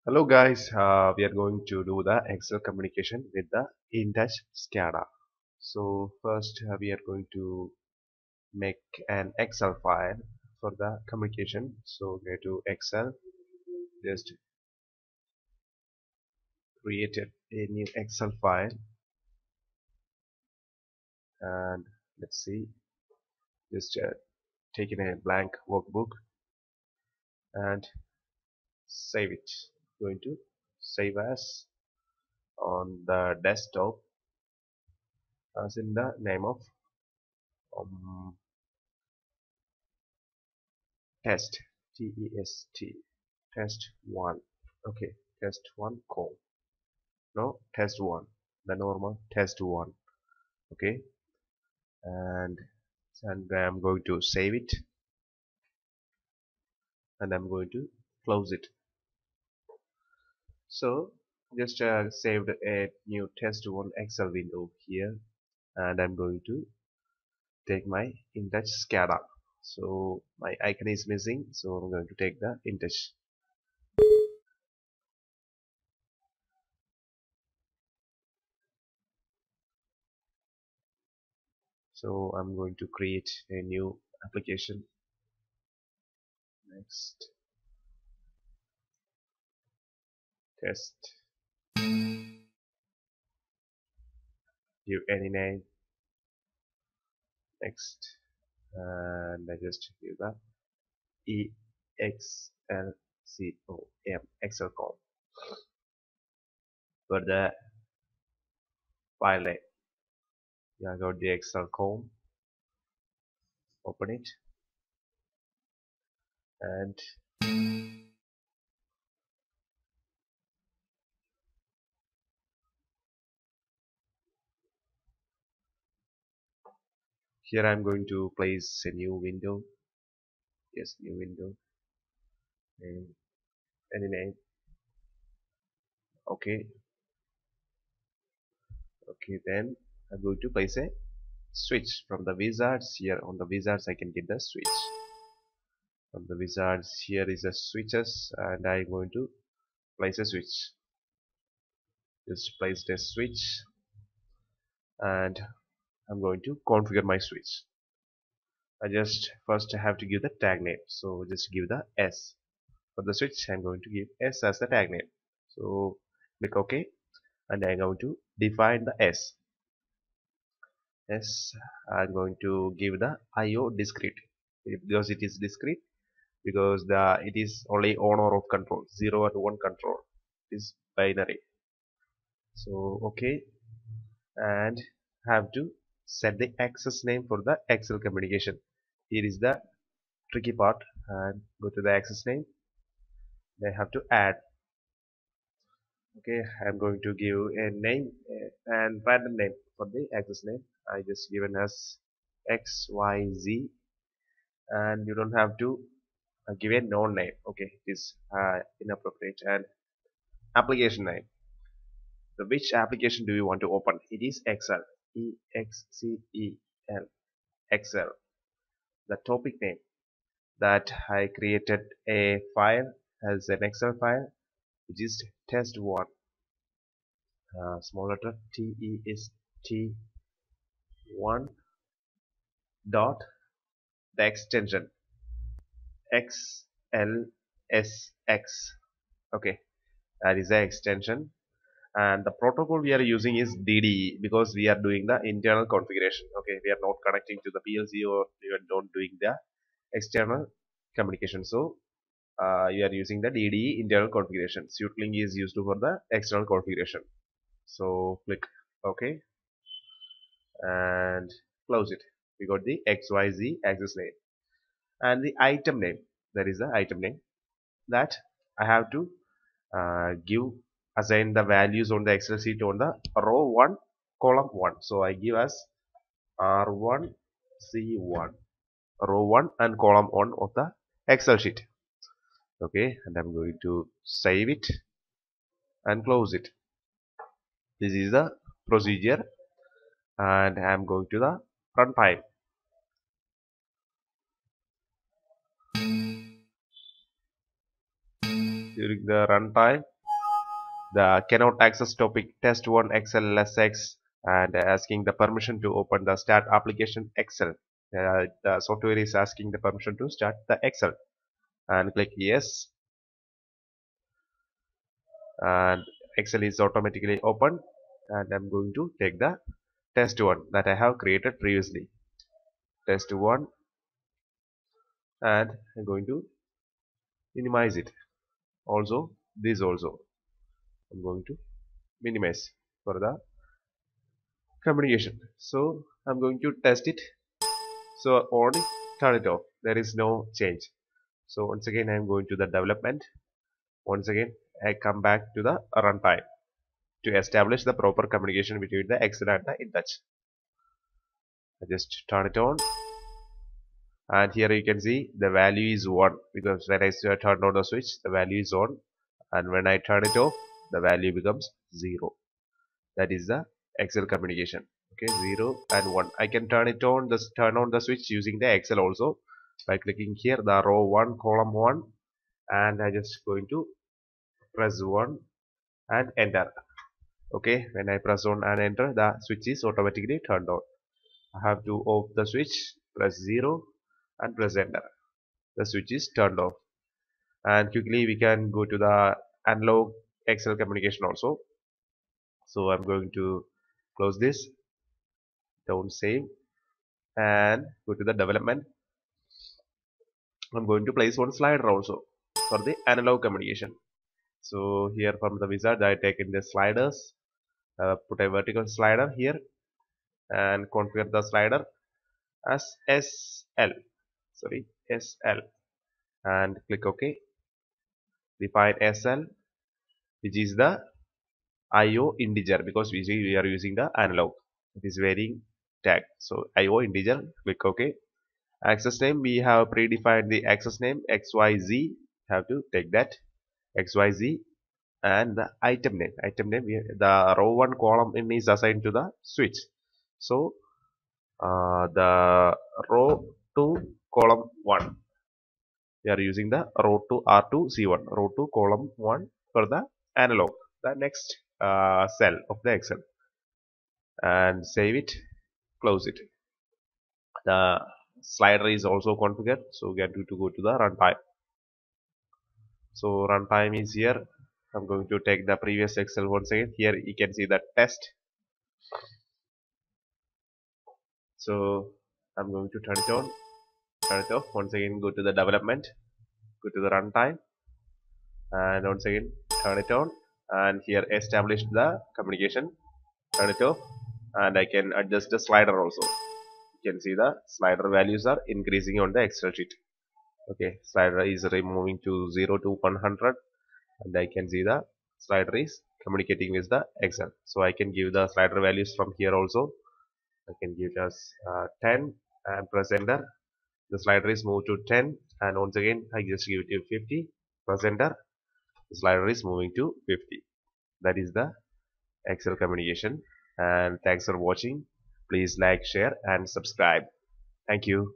Hello guys, we are going to do the Excel communication with the intouch SCADA. So first we are going to make an Excel file for the communication. So go to Excel, just create a new Excel file and let's see, just take in a blank workbook and save it. Going to save as on the desktop as in the name of um, test test 1. Okay, test 1 call. No, test 1, the normal test 1. Okay, and I'm going to save it and I'm going to close it. So just saved a new test 1 Excel window here, and I'm going to take my intouch SCADA. So my icon is missing, so I'm going to take the intouch. So I'm going to create a new application. Next, test, give any name. Next, and I just give the EXLCOM Excelcom for the file name. Yeah, I got the Excelcom. Open it, and here I'm going to place a new window. Yes, new window. And any name. Okay, okay. Then I'm going to place a switch from the wizards. Here on the wizards I can get the switch. From the wizards here is the switches, and I'm going to place a switch. Just place the switch, and I'm going to configure my switch. I just first have to give the tag name, so just give the S for the switch. I'm going to give S as the tag name, so click OK, and I'm going to define the S. I'm going to give the IO discrete because it is discrete, because it is only on or off control, 0 and 1 control is binary. So OK, and have to set the access name for the Excel communication. Here is the tricky part, and go to the access name. They have to add. Okay, I'm going to give a name and random name for the access name. I just given as XYZ, and you don't have to give a known name. Okay, it is inappropriate. And application name. So which application do you want to open? It is Excel. EXCEL. Excel. The topic name, that I created a file as an Excel file, which is test1. Small letter TEST1 dot, the extension XLSX. Okay, that is the extension, and the protocol we are using is DDE because we are doing the internal configuration. Okay, we are not connecting to the PLC, or we are not doing the external communication. So you are using the DDE internal configuration. Suitlink is used for the external configuration. So click OK and close it. We got the XYZ access name and the item name. That is the item name that I have to assign the values on the Excel sheet on the row 1 column 1. So I give as R1 C1, row 1 and column 1 of the Excel sheet. Okay, and I'm going to save it and close it. This is the procedure, and I'm going to the runtime. During the runtime, the cannot access topic test1 excel lsx, and asking the permission to open the start application excel. The software is asking the permission to start the excel, and click yes, and excel is automatically open. And I'm going to take the test1 that I have created previously, test1, and I'm going to minimize it. Also this also I'm going to minimize for the communication. So I'm going to test it. So on, turn it off, there is no change. So once again I'm going to the development. Once again I come back to the runtime to establish the proper communication between the Excel and the InTouch. I just turn it on, and here you can see the value is 1 because when I turn on the switch the value is on, and when I turn it off the value becomes 0. That is the Excel communication. Okay, 0 and 1. I can turn on the switch using the Excel also by clicking here the row 1 column 1, and I just going to press 1 and enter. Okay, when I press on and enter, the switch is automatically turned on. I have to off the switch, press 0 and press enter. The switch is turned off. And quickly we can go to the analog Excel communication also. So I'm going to close this, don't save, and go to the development. I'm going to place one slider also for the analog communication. So here from the wizard I take in the sliders, put a vertical slider here and configure the slider as SL, and click OK. Define SL, which is the IO integer, because we are using the analog. It is varying tag. So IO integer, click OK. Access name, we have predefined the access name XYZ. Have to take that XYZ, and the item name. The row 1 column in is assigned to the switch. So the row 2 column 1, we are using the row 2 R2C1, row 2 column 1 for the analog, the next cell of the Excel, and save it, close it. The slider is also configured, so we are going to go to the runtime. So runtime is here. I'm going to take the previous Excel once again. Here you can see the test. So I'm going to turn it on, turn it off. Once again go to the development, go to the runtime, and once again turn it on, and here establish the communication, turn it off, and I can adjust the slider also. You can see the slider values are increasing on the Excel sheet. Okay, slider is removing to 0 to 100, and I can see the slider is communicating with the Excel. So I can give the slider values from here also. I can give us 10 and press enter. The slider is moved to 10, and once again I just give it to 50, press enter. The slider is moving to 50. That is the Excel communication. And thanks for watching. Please like, share and subscribe. Thank you.